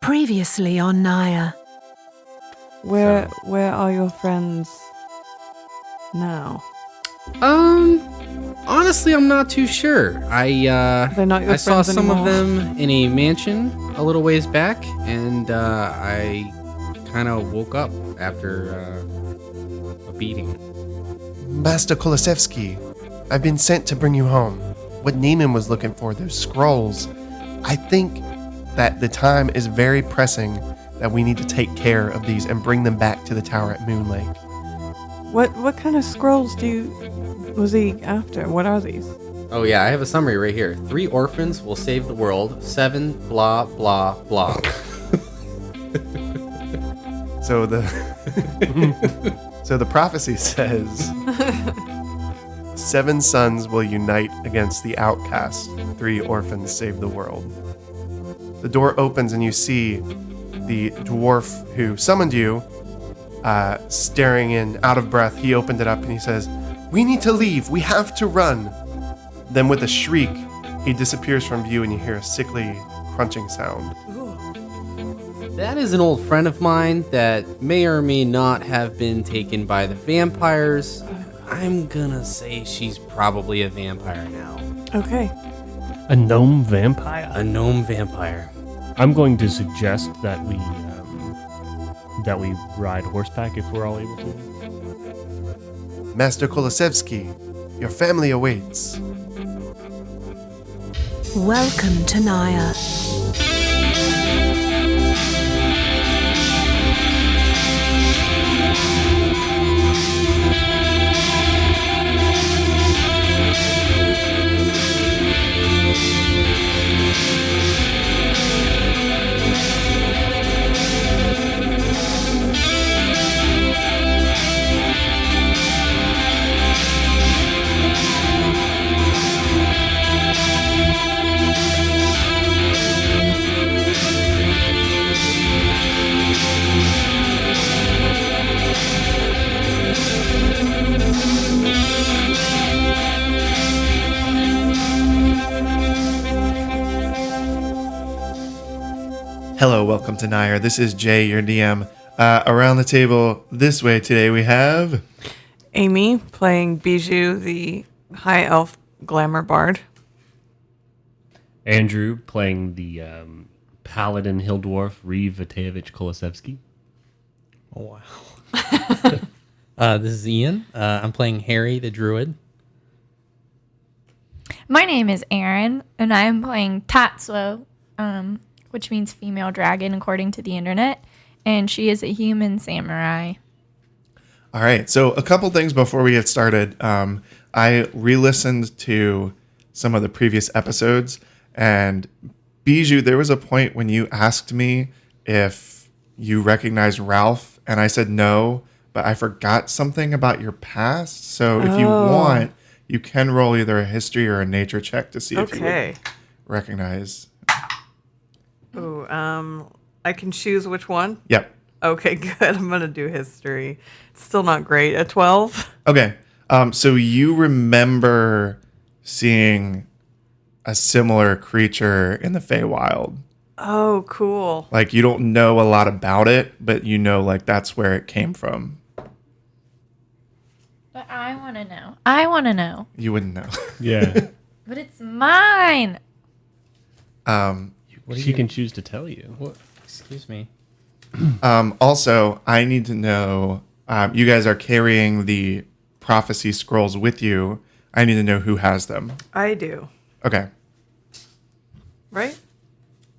Previously on Nire. Where are your friends now? Honestly, I'm not too sure. They're not your I saw friends some of anymore? them in a mansion a little ways back, and I kind of woke up after a beating. Master Kolosevsky, I've been sent to bring you home. What Neiman was looking for, those scrolls. I think that the time is very pressing that we need to take care of these and bring them back to the tower at Moon Lake. What kind of scrolls was he after? What are these? Oh yeah, I have a summary right here. 3 orphans will save the world. 7 blah blah blah. So the so the prophecy says 7 sons will unite against the outcast. 3 orphans save the world. The door opens and you see the dwarf who summoned you, staring in, out of breath. He opened it up and he says, "We need to leave. We have to run." Then with a shriek, he disappears from view and you hear a sickly crunching sound. That is an old friend of mine that may or may not have been taken by the vampires. I'm gonna say she's probably a vampire now. Okay. A gnome vampire? A gnome vampire. I'm going to suggest that we ride horseback if we're all able to. Master Kolosevsky, your family awaits. Welcome to Nire. Hello, welcome to Nire. This is Jay, your DM. Around the table this way today we have... Amy playing Bijou, the high elf glamour bard. Andrew playing the paladin hill dwarf Reeve Vatevich Kolosevsky. Oh, wow. This is Ian. I'm playing Harry the druid. My name is Aaron, and I am playing Tatsuo, which means female dragon according to the internet, and she is a human samurai. All right, so a couple things before we get started. I re-listened to some of the previous episodes, and Bijou, there was a point when you asked me if you recognized Ralph, and I said no, but I forgot something about your past. So if you want, you can roll either a history or a nature check to see if you would recognize. Ooh, I can choose which one? Yep. Okay, good. I'm going to do history. Still not great. A 12? Okay. So you remember seeing a similar creature in the Feywild. Oh, cool. Like, you don't know a lot about it, but you know, like, that's where it came from. But I want to know. I want to know. You wouldn't know. Yeah. But it's mine. She can choose to tell you. What? Excuse me. Also, I need to know, you guys are carrying the prophecy scrolls with you. I need to know who has them. I do. Okay. Right?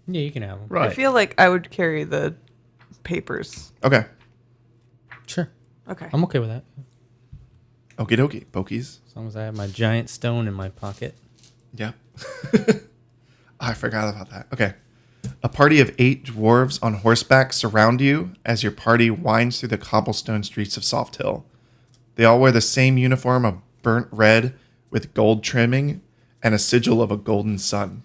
Yeah, you can have them. Right. I feel like I would carry the papers. Okay. Sure. Okay. I'm okay with that. Okie dokie. Pokies. As long as I have my giant stone in my pocket. Yep. I forgot about that. Okay. A party of 8 dwarves on horseback surround you as your party winds through the cobblestone streets of Soft Hill. They all wear the same uniform of burnt red with gold trimming and a sigil of a golden sun.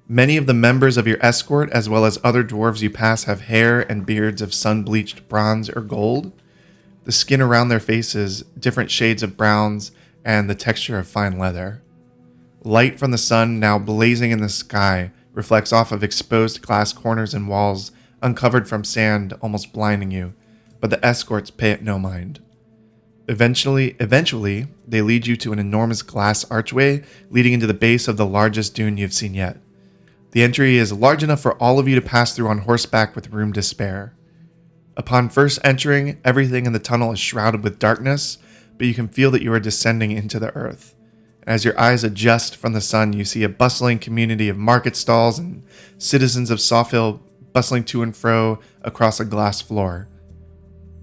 Many of the members of your escort, as well as other dwarves you pass, have hair and beards of sun-bleached bronze or gold. The skin around their faces, different shades of browns, and the texture of fine leather. Light from the sun, now blazing in the sky, reflects off of exposed glass corners and walls uncovered from sand almost blinding you, but the escorts pay it no mind. Eventually, they lead you to an enormous glass archway leading into the base of the largest dune you've seen yet. The entry is large enough for all of you to pass through on horseback with room to spare. Upon first entering, everything in the tunnel is shrouded with darkness, but you can feel that you are descending into the earth. As your eyes adjust from the sun, you see a bustling community of market stalls and citizens of Soft Hill bustling to and fro across a glass floor.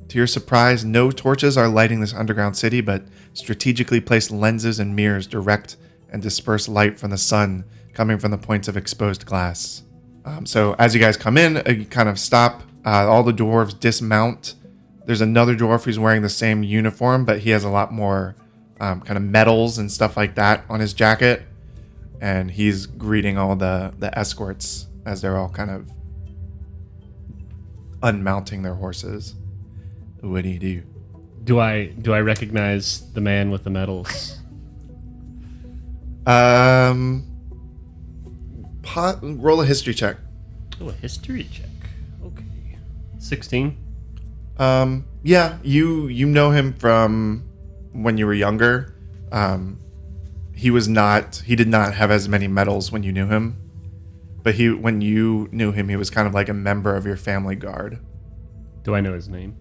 To your surprise, no torches are lighting this underground city, but strategically placed lenses and mirrors direct and disperse light from the sun coming from the points of exposed glass. So as you guys come in, you kind of stop. All the dwarves dismount. There's another dwarf who's wearing the same uniform, but he has a lot more kind of medals and stuff like that on his jacket. And he's greeting all the escorts as they're all kind of unmounting their horses. What do you do? Do I recognize the man with the medals? Roll a history check. Oh, a history check. Okay. 16. Yeah, you know him from when you were younger. He did not have as many medals when you knew him. But when you knew him, he was kind of like a member of your family guard. Do I know his name?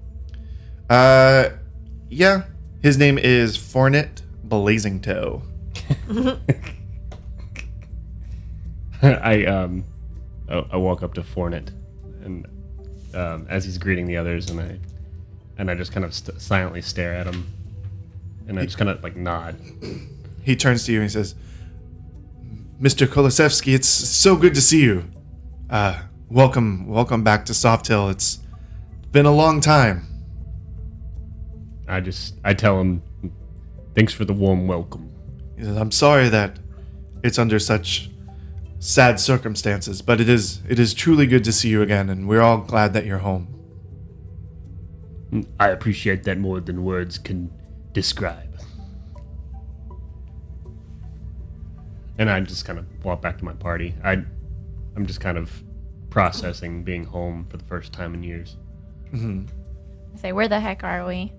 Yeah. His name is Fornet Blazingtoe. I walk up to Fornet, and as he's greeting the others, and I just kind of silently stare at him, and I just kind of like nod. He turns to you and he says, "Mr. Kolosevsky, it's so good to see you. Welcome back to Soft Hill. It's been a long time." I tell him, "Thanks for the warm welcome." He says, "I'm sorry that it's under such sad circumstances, but it is truly good to see you again, and we're all glad that you're home." I appreciate that more than words can describe. And I just kind of walk back to my party. I'm just kind of processing being home for the first time in years. Mm-hmm. Say, where the heck are we?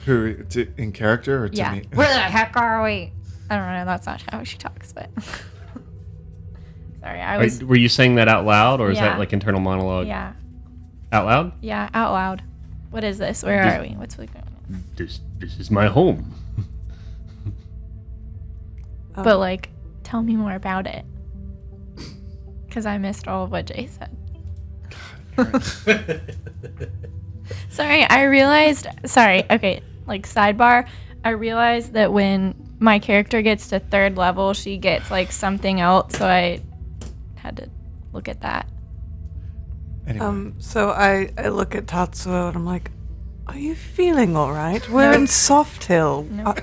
In character or to Yeah. me? Where the heck are we? I don't know. That's not how she talks, but sorry, I was. Were you saying that out loud, or is Yeah. that like internal monologue? Yeah. Out loud? Yeah, out loud. What is this? Where are we? What's going on? This is my home. But like, tell me more about it, because I missed all of what Jay said. Sorry, I realized. Sorry. Okay, like sidebar. I realized that when my character gets to 3rd level, she gets like something else, so I had to look at that. Anyway. So I look at Tatsuo and I'm like, "Are you feeling all right? We're in Soft Hill. Nope.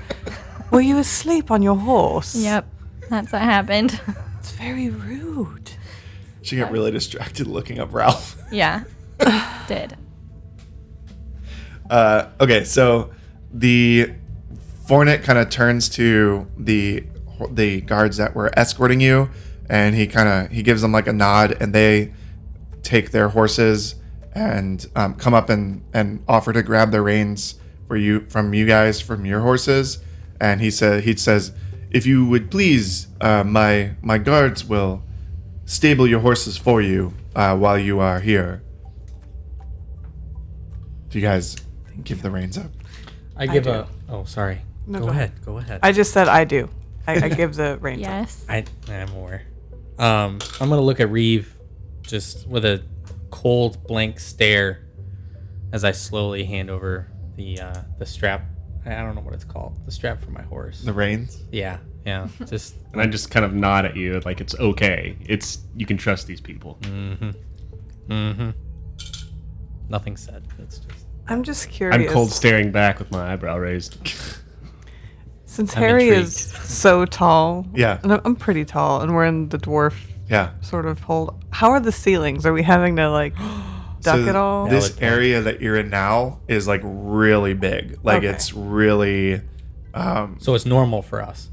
Were you asleep on your horse?" Yep, that's what happened. It's very rude. She got really distracted looking up Ralph. Yeah, did. Okay, so the Fornet kind of turns to the guards that were escorting you, and he gives them like a nod, and they take their horses and come up and offer to grab the reins from your horses. And he says, "If you would please, my guards will stable your horses for you while you are here." Do you guys give the reins up? I give do. Oh, sorry. No, go go ahead. Go ahead. I just said I do. I give the reins. Yes. I'm aware. I'm gonna look at Reeve just with a cold, blank stare as I slowly hand over the strap. I don't know what it's called. The strap for my horse. The reins? Yeah. Just And I just kind of nod at you like it's okay. You can trust these people. nothing said. It's just I'm just curious. I'm cold staring back with my eyebrow raised. Since I'm Harry intrigued. is so tall. Yeah. And I'm pretty tall, and we're in the dwarf Yeah. sort of hold. How are the ceilings? Are we having to like duck So it all? This Valid point. area that you're in now is like really big. Like Okay. it's really so it's normal for us.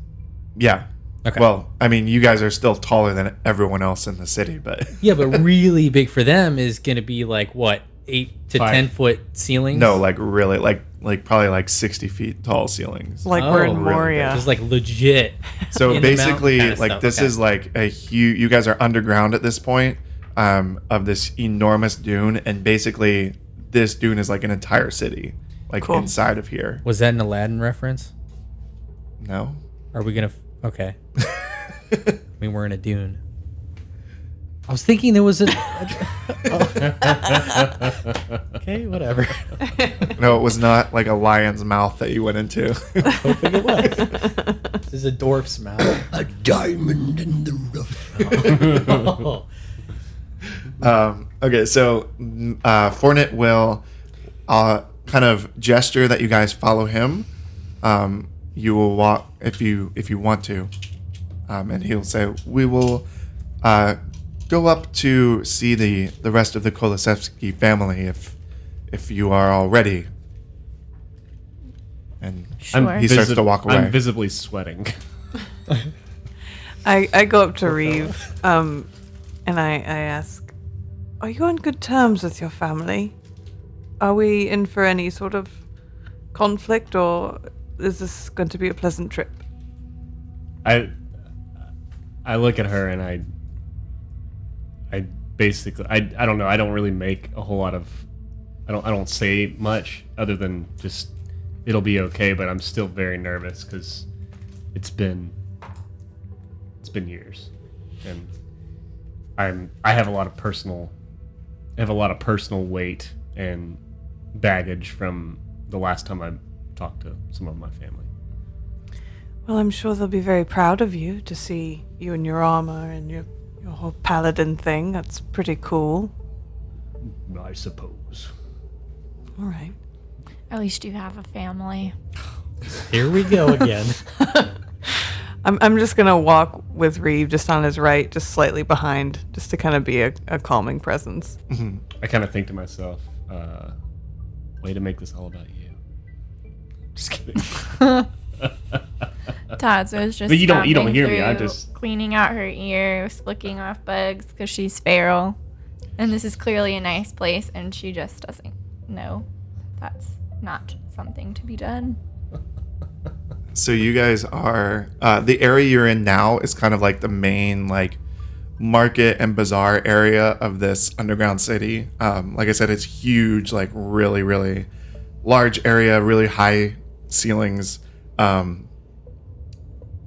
yeah. Okay. Well, I mean, you guys are still taller than everyone else in the city, but Yeah, but really big for them is going to be like what, 8 to 5. 10 foot ceilings? no, like really, like probably like 60 feet tall ceilings. Like we're in Oh, really Moria. just like legit. So in the mountain basically, kinda like stuff. this Okay. is like a huge. You guys are underground at this point of this enormous dune, and basically this dune is like an entire city, like Cool. inside of here. Was that an Aladdin reference? No, Are we gonna? Okay. I mean, we're in a dune. I was thinking there was a. Okay, whatever. no, it was not like a lion's mouth that you went into. Hoping it was. This is a dwarf's mouth. A diamond in the rough. Oh. Okay, so Fornet will kind of gesture that you guys follow him. You will walk if you want to, and he'll say, "We will go up to see the rest of the Kolosevsky family if you are all ready." And Sure. he starts to walk away. I'm visibly sweating. I go up to Reeve, and I ask, "Are you on good terms with your family? Are we in for any sort of conflict, or is this going to be a pleasant trip?" I look at her and I basically I don't know. I don't really make a whole lot of. I don't say much other than just it'll be okay. But I'm still very nervous because it's been years, and I have a lot of personal weight and baggage from the last time I talked to some of my family. Well, I'm sure they'll be very proud of you to see you in your armor and your whole paladin thing. That's pretty cool. I suppose. All right. At least you have a family. Here we go again. I'm just gonna walk with Reeve just on his right, just slightly behind, just to kind of be a calming presence. I kind of think to myself, way to make this all about you. Just kidding. Tatsuo's just But you don't stomping hear me, I through, just- cleaning out her ears, flicking off bugs because she's feral. And this is clearly a nice place, and she just doesn't know that's not something to be done. So you guys are the area you're in now is kind of like the main like market and bazaar area of this underground city. Like I said, it's huge, like really, really large area, really high ceilings.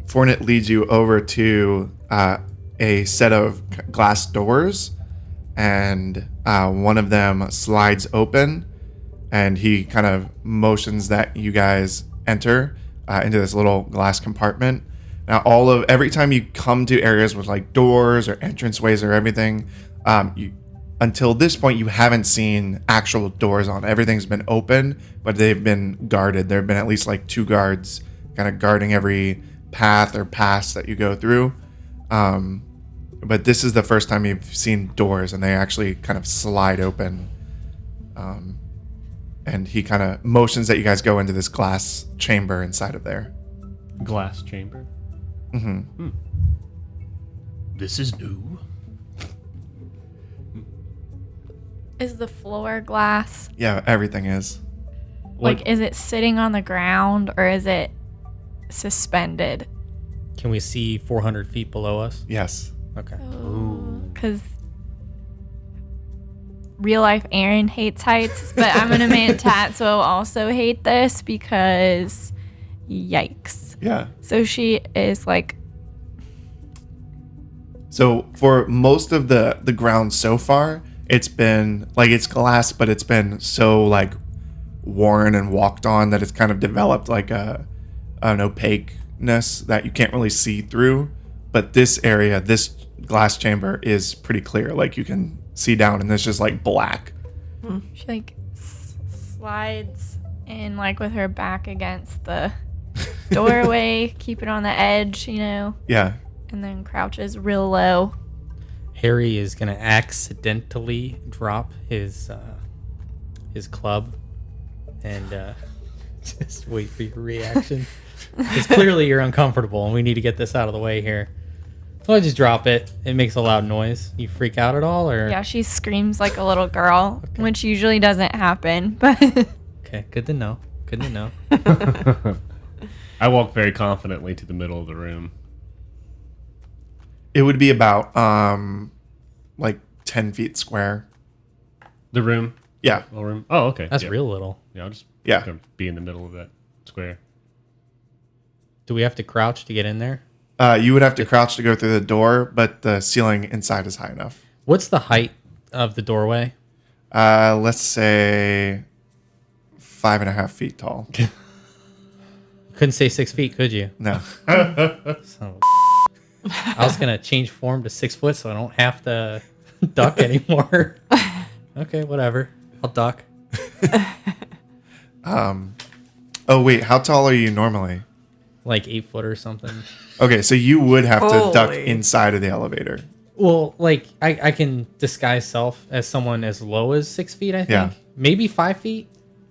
Fornet leads you over to a set of glass doors, and one of them slides open, and he kind of motions that you guys enter into this little glass compartment. Now, every time you come to areas with like doors or entranceways or everything, until this point, you haven't seen actual doors on. Everything's been open, but they've been guarded. There have been at least like 2 guards kind of guarding every path or pass that you go through. But this is the first time you've seen doors, and they actually kind of slide open. And he kind of motions that you guys go into this glass chamber inside of there. Glass chamber. Mm-hmm. This is new. Is the floor glass? Yeah, everything is. Like, is it sitting on the ground or is it suspended? Can we see 400 feet below us? Yes. Okay. Because real life Aaron hates heights, but I'm going to make Tatsuo also hate this because yikes. Yeah. So she is like, So for most of the ground so far, it's been like it's glass, but it's been so like worn and walked on that it's kind of developed like an opaqueness that you can't really see through. But this area, this glass chamber is pretty clear. Like you can see down, and it's just like black. she like slides in like with her back against the doorway, keep it on the edge, you know, Yeah. and then crouches real low. Harry is gonna accidentally drop his club, and Just wait for your reaction. Because clearly you're uncomfortable and we need to get this out of the way here. So I just drop it. It makes a loud noise. You freak out at all, or? Yeah, she screams like a little girl, which usually doesn't happen. But Okay, good to know. Good to know. I walk very confidently to the middle of the room. It would be about like 10 feet square. The room? Yeah. Little room? Oh, okay. That's yeah. real little. Yeah, I'll just Yeah. gonna be in the middle of that square. Do we have to crouch to get in there? You would have to crouch to go through the door, but the ceiling inside is high enough. What's the height of the doorway? Let's say 5.5 feet tall. You couldn't say 6 feet, could you? No. Son of a I was going to change form to 6 foot so I don't have to duck anymore. Okay, whatever. I'll duck. Oh, wait. How tall are you normally? Like 8 foot or something. Okay, so you would have to duck Holy. inside of the elevator. Well, like, I can disguise self as someone as low as 6 feet, I think. Yeah. Maybe 5 feet.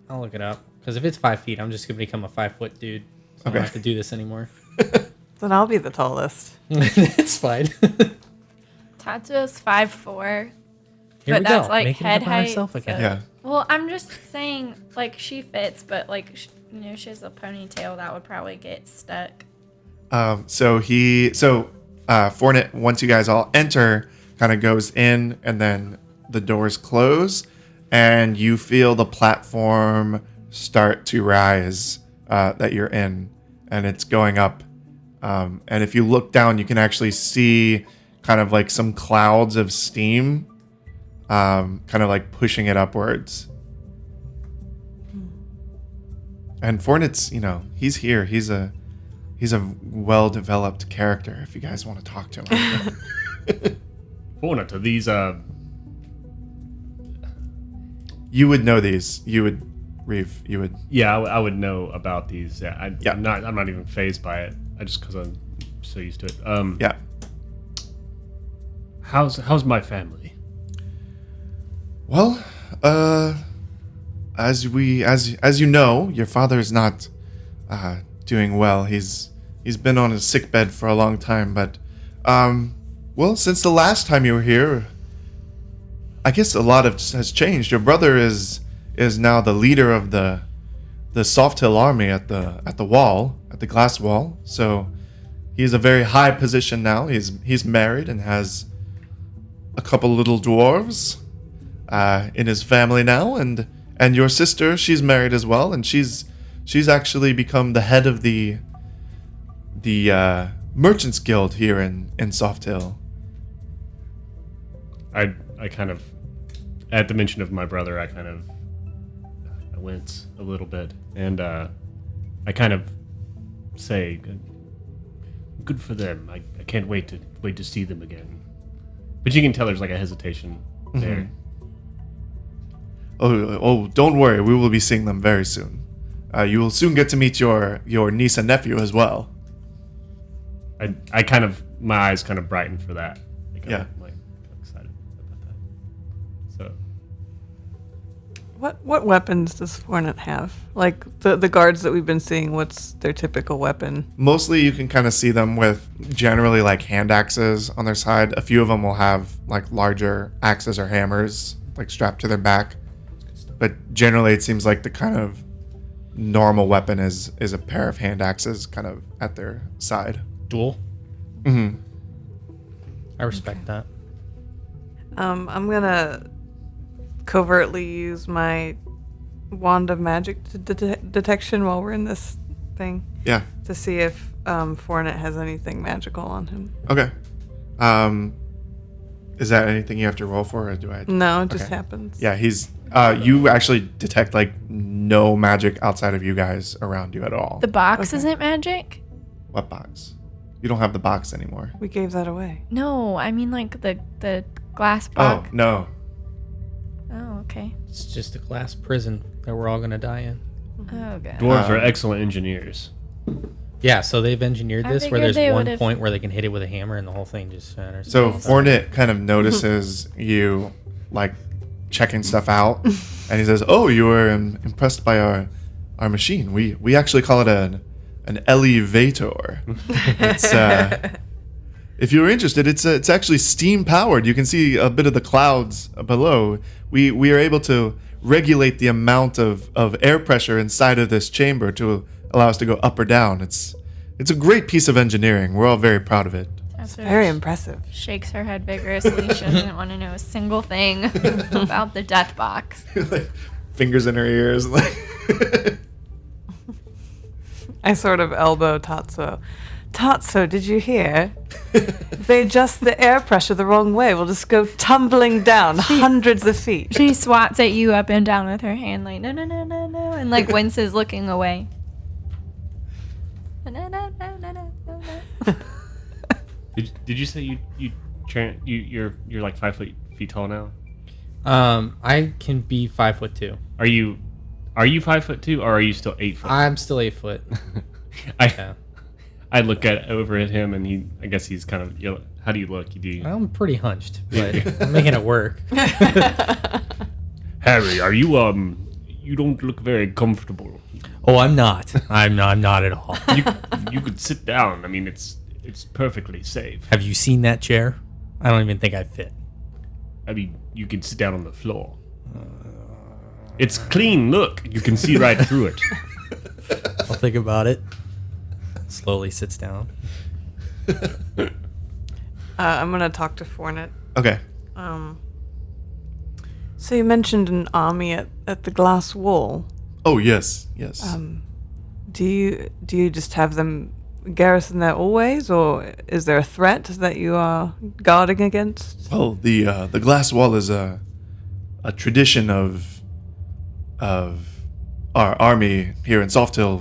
I'll look it up. Because if it's 5 feet, I'm just going to become a 5 foot dude. So I Okay. don't have to do this anymore. Then I'll be the tallest. It's fine. Tatsuo's 5'4". Here But we that's go. like Making head it up on height, herself so- again. Yeah. Well, I'm just saying, like, she fits, but, like, she has a ponytail that would probably get stuck. So Fornet, once you guys all enter, kind of goes in, and then the doors close, and you feel the platform start to rise that you're in, and it's going up. And if you look down, you can actually see kind of like some clouds of steam, kind of like pushing it upwards. And Fornet's, he's here. He's a well-developed character. If you guys want to talk to him, Fornet, are these you would know these. You would, Reeve. You would. Yeah, I would know about these. Yeah, Yeah. I'm not even phased by it. I just because I'm so used to it. Yeah. How's my family? Well, as you know, your father is not doing well. He's been on his sick bed for a long time, but well, since the last time you were here, I guess a lot has changed. Your brother is now the leader of the Soft Hill army at the wall, at the glass wall. So he's a very high position now. He's married and has a couple little dwarves in his family now, and your sister, she's married as well, and she's actually become the head of the Merchants Guild here in Soft Hill. I kind of, at the mention of my brother, I wince a little bit, and I kind of say, "Good for them. I can't wait to see them again." But you can tell there's like a hesitation there. Oh, don't worry. We will be seeing them very soon. You will soon get to meet your niece and nephew as well. I kind of, my eyes kind of brighten for that. Yeah. I'm like excited about that. So What weapons does Fornet have? Like the guards that we've been seeing, what's their typical weapon? Mostly you can kind of see them with generally like hand axes on their side. A few of them will have like larger axes or hammers like strapped to their back. But generally it seems like the kind of normal weapon is a pair of hand axes kind of at their side. Duel? Mm-hmm. I respect that. I'm gonna covertly use my wand of magic detection while we're in this thing Yeah. to see if Fornet has anything magical on him. Okay. Is that anything you have to roll for, or do I? No, it just Okay. happens. Yeah, he's. You actually detect like no magic outside of you guys around you at all. The box Okay. isn't magic? What box? You don't have the box anymore. We gave that away. No, I mean like the glass Oh box. no. Oh, okay. It's just a glass prison that we're all going to die in. Oh, god. dwarves are excellent engineers. Yeah, so they've engineered I this where figured there's they one would've- point where they can hit it with a hammer and the whole thing just shatters. So Nice. Fornet kind of notices you like checking stuff out, and he says, "Oh, you were impressed by machine. We actually call it an elevator. It's if you're interested, it's actually steam powered. You can see a bit of the clouds below. We are able to regulate the amount of air pressure inside of this chamber to allow us to go up or down. It's a great piece of engineering. We're all very proud of it. That's Very impressive. Shakes her head vigorously. She doesn't want to know a single thing about the death box. Like, fingers in her ears. Like I sort of elbow Tatsuo. Tatsuo, did you hear? If they adjust the air pressure the wrong way, we'll just go tumbling down hundreds of feet. She swats at you up and down with her hand, like, no, no, no, no, no, and like winces looking away. No, no, no, no, no, no, no. Did you say you're like 5 feet tall now? I can be 5'2". Are you 5'2", or are you still 8 foot? I'm still 8 foot. I look over at him, and I guess he's kind of. How do you look? I'm pretty hunched, but I'm making it work. Harry, are you You don't look very comfortable. Oh, I'm not. I'm not at all. You could sit down. I mean, it's perfectly safe. Have you seen that chair? I don't even think I fit. I mean, you can sit down on the floor. It's clean. Look, you can see right through it. I'll think about it. Slowly sits down. I'm gonna talk to Fornet. okay. So you mentioned an army at the glass wall. Oh yes. Do you just have them garrison there always, or is there a threat that you are guarding against? Well, the glass wall is a tradition of our army here in Soft Hill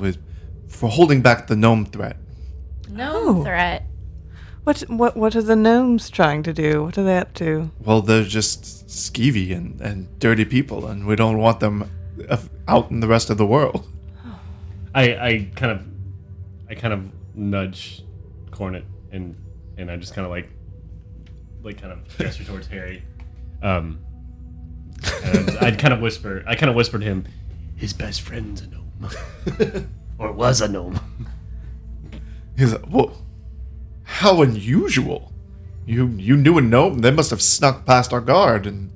for holding back the gnome threat. No threat. What are the gnomes trying to do? What are they up to? Well, they're just skeevy and dirty people, and we don't want them out in the rest of the world. I kind of nudge Cornet and I just kind of like kind of gesture towards Harry. And I kind of whisper to him, his best friend's a gnome. Or was a gnome. He's like, "Whoa, how unusual! You knew a gnome? They must have snuck past our guard." And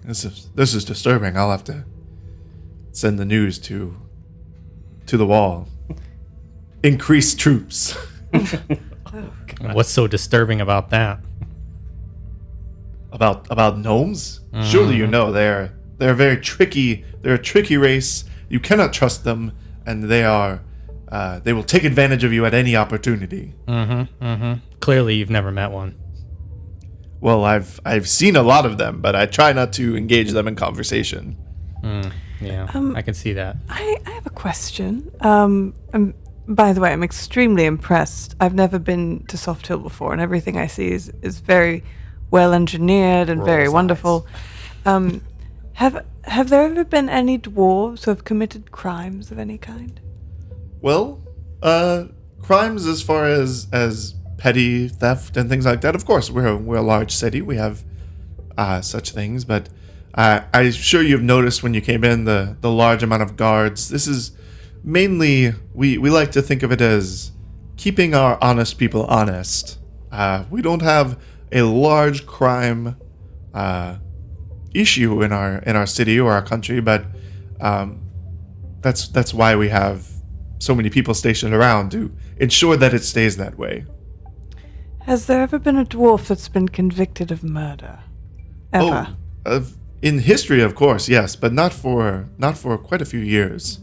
this is disturbing. I'll have to send the news to the wall. Increase troops. What's so disturbing about that? About gnomes? Surely you know they're very tricky. They're a tricky race. You cannot trust them, and they will take advantage of you at any opportunity. Clearly, you've never met one. Well, I've seen a lot of them, but I try not to engage them in conversation. Yeah, I can see that. I have a question. By the way, I'm extremely impressed. I've never been to Soft Hill before, and everything I see is very well engineered and very wonderful. Have there ever been any dwarves who have committed crimes of any kind? Well, crimes as far as petty theft and things like that. Of course, we're a large city. We have such things, but I'm sure you've noticed when you came in the large amount of guards. This is mainly we like to think of it as keeping our honest people honest. We don't have a large crime issue in our city or our country, but that's why we have so many people stationed around to ensure that it stays that way. Has there ever been a dwarf that's been convicted of murder? Ever? In history, of course, yes, but not for quite a few years.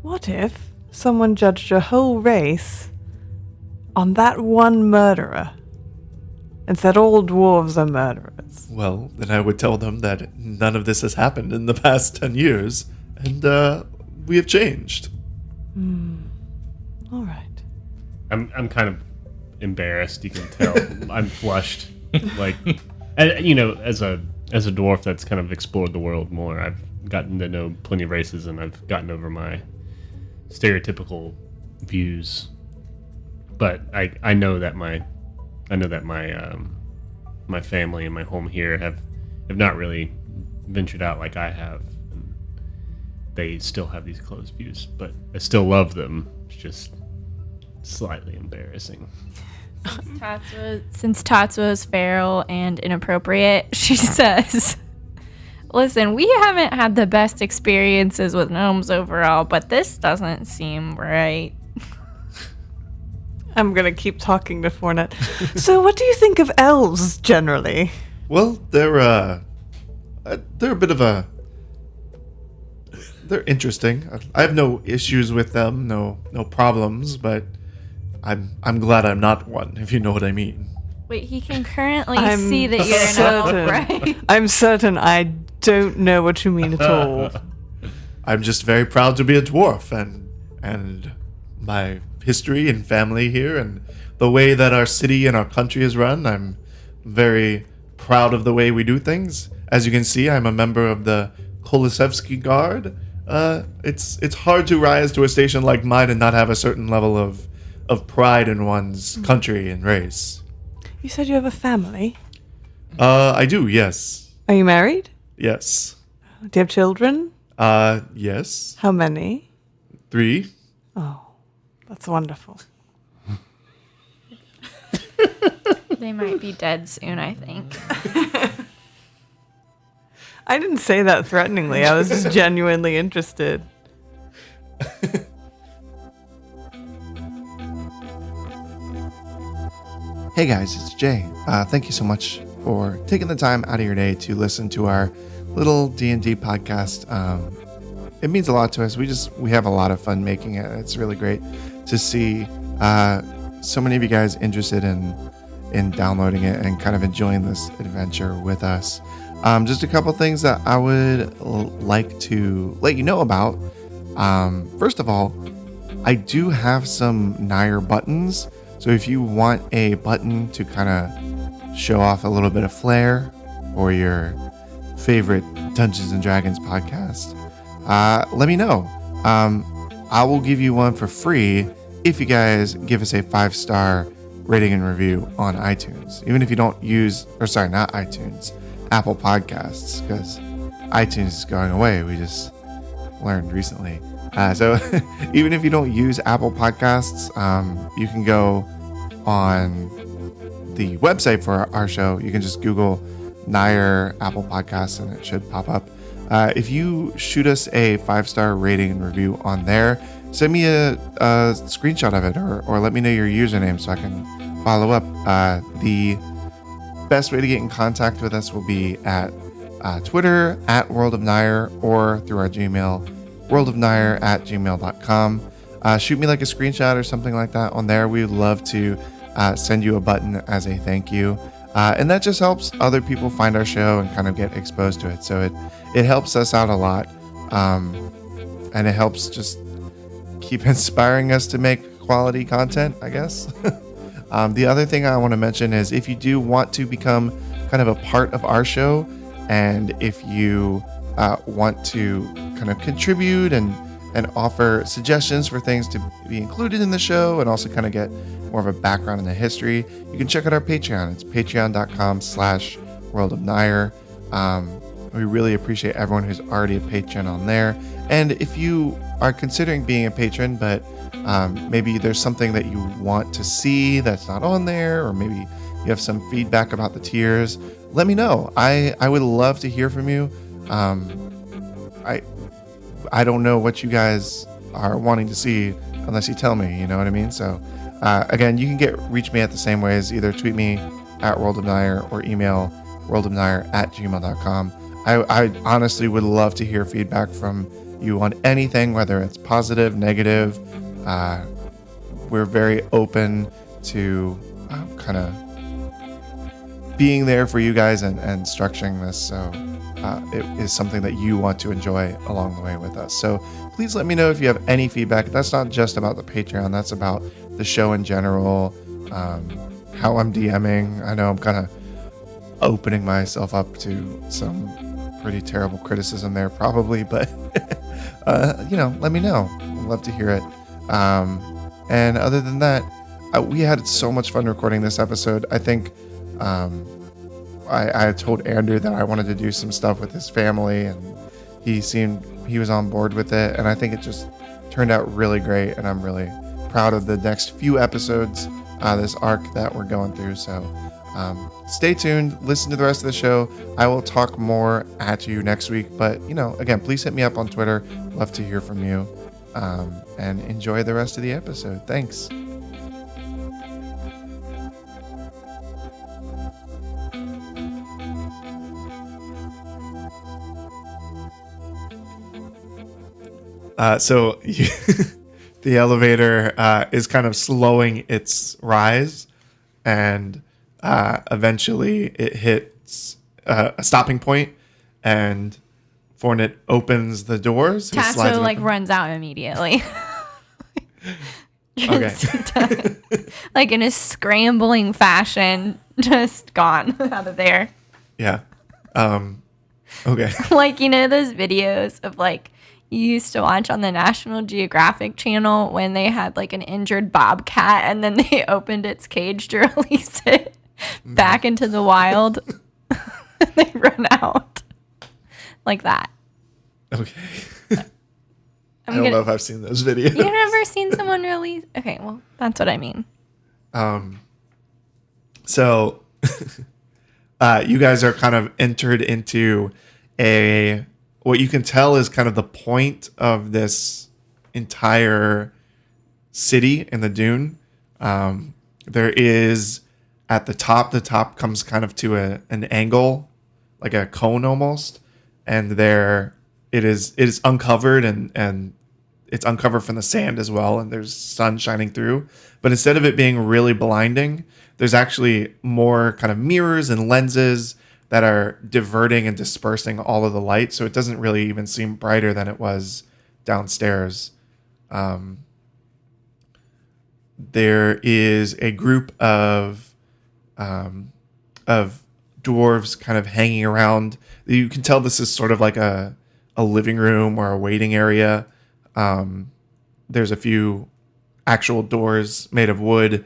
What if someone judged your whole race on that one murderer and said all dwarves are murderers? Well, then I would tell them that none of this has happened in the past 10 years, and we have changed. All right. I'm kind of embarrassed. You can tell. I'm flushed. Like, as a dwarf that's kind of explored the world more, I've gotten to know plenty of races, and I've gotten over my stereotypical views. But I know that my my family and my home here have not really ventured out like I have. they still have these closed views, but I still love them. It's just slightly embarrassing. Since Tatsuo is feral and inappropriate, she says, listen, we haven't had the best experiences with gnomes overall, but this doesn't seem right. I'm going to keep talking to Fournette. So what do you think of elves generally? Well, they're a bit of a... They're interesting. I have no issues with them, no problems, but I'm glad I'm not one, if you know what I mean. Wait, he can currently I'm see that you're an elf, right? I'm certain I don't know what you mean at all. I'm just very proud to be a dwarf, and my history and family here, and the way that our city and our country is run. I'm very proud of the way we do things. As you can see, I'm a member of the Kolosevsky Guard. It's hard to rise to a station like mine and not have a certain level of pride in one's country and race. You said you have a family. I do, yes. Are you married? Yes. Do you have children? Yes. How many? 3. Oh, that's wonderful. They might be dead soon, I think. I didn't say that threateningly. I was just genuinely interested. Hey guys, it's Jay. Thank you so much for taking the time out of your day to listen to our little D&D podcast. It means a lot to us. We have a lot of fun making it. It's really great to see so many of you guys interested in downloading it and kind of enjoying this adventure with us. Just a couple things that I would like to let you know about. First of all, I do have some Nire buttons. So if you want a button to kind of show off a little bit of flair for your favorite Dungeons and Dragons podcast, let me know. I will give you one for free if you guys give us a 5-star rating and review on iTunes. Even if you don't use, not iTunes, Apple Podcasts, because iTunes is going away. We just learned recently. So even if you don't use Apple Podcasts, you can go on the website for our show. You can just Google Nire Apple Podcasts and it should pop up. If you shoot us a 5-star rating and review on there, send me a screenshot of it or let me know your username so I can follow up. The best way to get in contact with us will be at Twitter at World of Nire or through our Gmail, worldofnire@gmail.com. Shoot me like a screenshot or something like that on there. We would love to send you a button as a thank you. And that just helps other people find our show and kind of get exposed to it. So it helps us out a lot. And it helps just keep inspiring us to make quality content, I guess. The other thing I want to mention is if you do want to become kind of a part of our show, and if you want to kind of contribute and offer suggestions for things to be included in the show and also kind of get more of a background in the history, you can check out our Patreon. It's patreon.com/World of Nire. We really appreciate everyone who's already a patron on there. And if you are considering being a patron, but maybe there's something that you want to see that's not on there, or maybe you have some feedback about the tiers, let me know. I would love to hear from you. I don't know what you guys are wanting to see unless you tell me, you know what I mean? So again, you can reach me at the same ways. Either tweet me at World of Nire or email worldofnire@gmail.com. I honestly would love to hear feedback from you on anything, whether it's positive, negative. We're very open to kind of being there for you guys and structuring this so it is something that you want to enjoy along the way with us. So please let me know if you have any feedback. That's not just about the Patreon. That's about the show in general, how I'm DMing. I know I'm kind of opening myself up to some pretty terrible criticism there probably, but let me know. I'd love to hear it. And other than that, we had so much fun recording this episode. I think I told Andrew that I wanted to do some stuff with his family, and he was on board with it, and I think it just turned out really great, and I'm really proud of the next few episodes, this arc that we're going through. So stay tuned, listen to the rest of the show. I will talk more at you next week, but again, please hit me up on Twitter. Love to hear from you, and enjoy the rest of the episode. Thanks. The elevator is kind of slowing its rise, and eventually it hits a stopping point, and Fornit opens the doors. He slides Tatsuo it like open. runs out immediately. Okay. Like in a scrambling fashion, just gone out of there. Yeah. Okay. Like, those videos of like you used to watch on the National Geographic channel when they had like an injured bobcat and then they opened its cage to release it back into the wild. They run out like that. Okay. I don't know if I've seen those videos. You've never seen someone release? Okay, well, that's what I mean. So you guys are kind of entered into what you can tell is kind of the point of this entire city in the dune. There is at the top comes kind of to an angle, like a cone almost, and there it is uncovered, and it's uncovered from the sand as well, and there's sun shining through. But instead of it being really blinding, there's actually more kind of mirrors and lenses that are diverting and dispersing all of the light, so it doesn't really even seem brighter than it was downstairs. There is a group of dwarves kind of hanging around. You can tell this is sort of like a living room or a waiting area. There's a few actual doors made of wood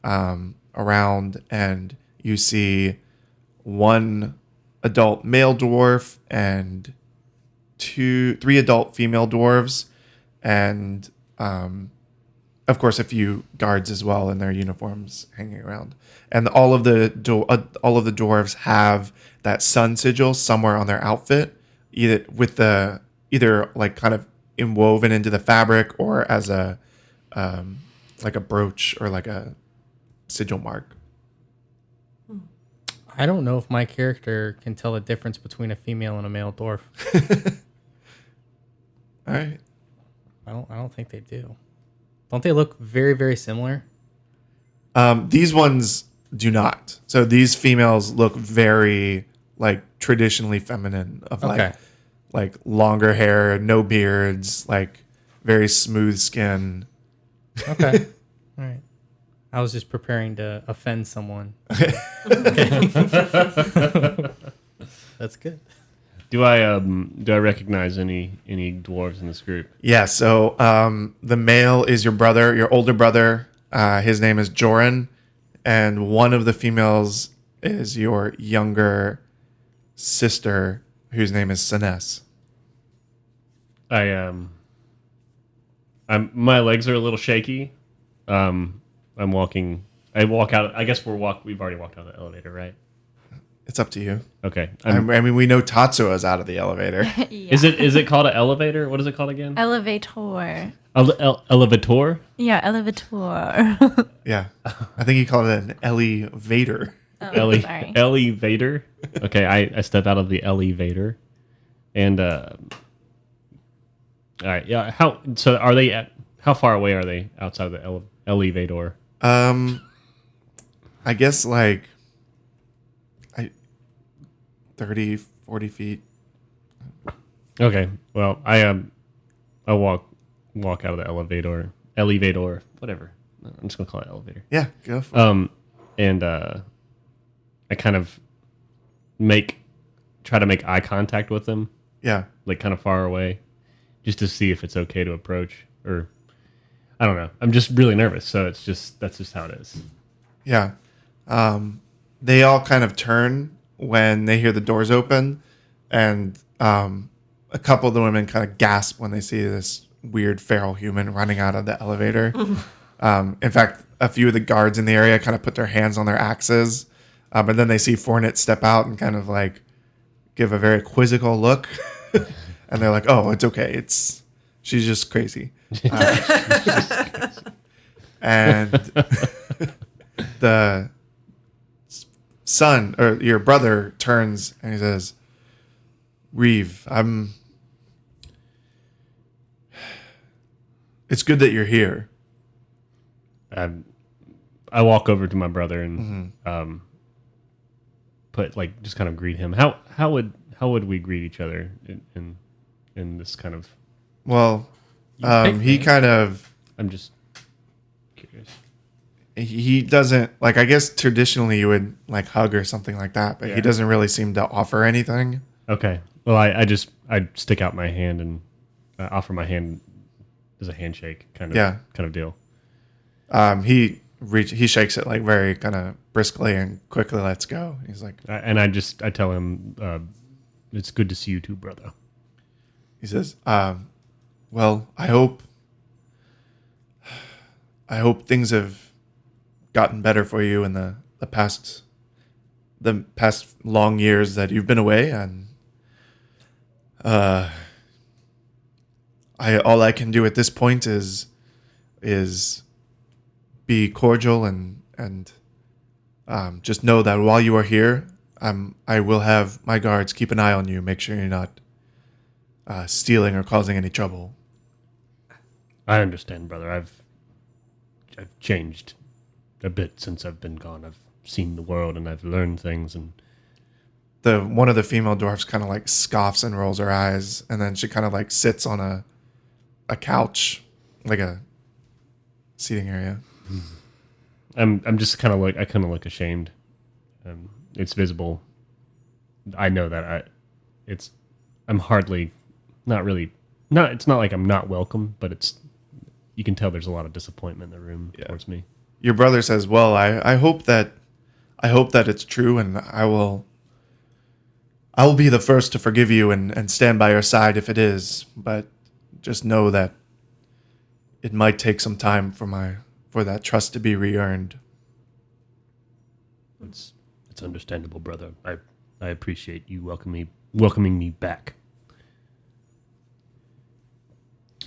around, and you see one adult male dwarf and three adult female dwarves, and of course a few guards as well in their uniforms hanging around. And all of the dwarves have that sun sigil somewhere on their outfit, either like kind of woven into the fabric or as a like a brooch or like a sigil mark. I don't know if my character can tell the difference between a female and a male dwarf. All right. I don't think they do. Don't they look very, very similar? These ones do not. So these females look very like traditionally feminine, of like longer hair, no beards, like very smooth skin. Okay. All right. I was just preparing to offend someone. Okay. That's good. Do I recognize any dwarves in this group? Yeah. So the male is your brother, your older brother. His name is Joran, and one of the females is your younger sister, whose name is Sines. My legs are a little shaky. I'm walking. I walk out. I guess we've already walked out of the elevator, right? It's up to you. Okay. I mean, we know Tatsuo is out of the elevator. Yeah. Is it called an elevator? What is it called again? Elevator? Elevator? Yeah, elevator. Yeah. I think he called it an elevator. Sorry. Elevator. Okay, I step out of the elevator, and all right. Yeah. How far away are they outside of the elevator? I guess like 30, 40 feet. Okay. Well, I walk out of the elevator, whatever. I'm just gonna call it elevator. Yeah, go for it. And I kind of try to make eye contact with them, Yeah. like kind of far away, just to see if it's okay to approach, or I don't know. I'm just really nervous, so that's just how it is. Yeah. They all kind of turn when they hear the doors open, and a couple of the women kind of gasp when they see this weird feral human running out of the elevator. In fact, a few of the guards in the area kind of put their hands on their axes, but then they see Fournette step out and kind of like give a very quizzical look, and they're like, "Oh, it's okay. She's just crazy." And the son or your brother turns and he says, "Reeve, it's good that you're here." I walk over to my brother and just kind of greet him. How would we greet each other in this kind of? Well, picked he me. kind of I'm just curious. he doesn't like. I guess traditionally you would like hug or something like that, but Yeah. he doesn't really seem to offer anything. Okay. Well, I stick out my hand and offer my hand as a handshake kind of deal. He shakes it like very kind of briskly and quickly lets go. He's like, I tell him, it's good to see you too, brother. he says, well, I hope things have gotten better for you in the past long years that you've been away, and all I can do at this point is be cordial and just know that while you are here, I will have my guards keep an eye on you, make sure you're not stealing or causing any trouble. I understand, brother. I've changed a bit since I've been gone. I've seen the world and I've learned things, and One of the female dwarfs kind of like scoffs and rolls her eyes, and then she kind of like sits on a couch, like a seating area. I'm just kind of look ashamed. It's visible. I know that I'm hardly, not really, it's not like I'm not welcome, but you can tell there's a lot of disappointment in the room towards me. Your brother says, "Well, I hope that it's true, and I will be the first to forgive you and stand by your side if it is. But just know that it might take some time for that trust to be re-earned." It's understandable, brother. I appreciate you welcoming me back.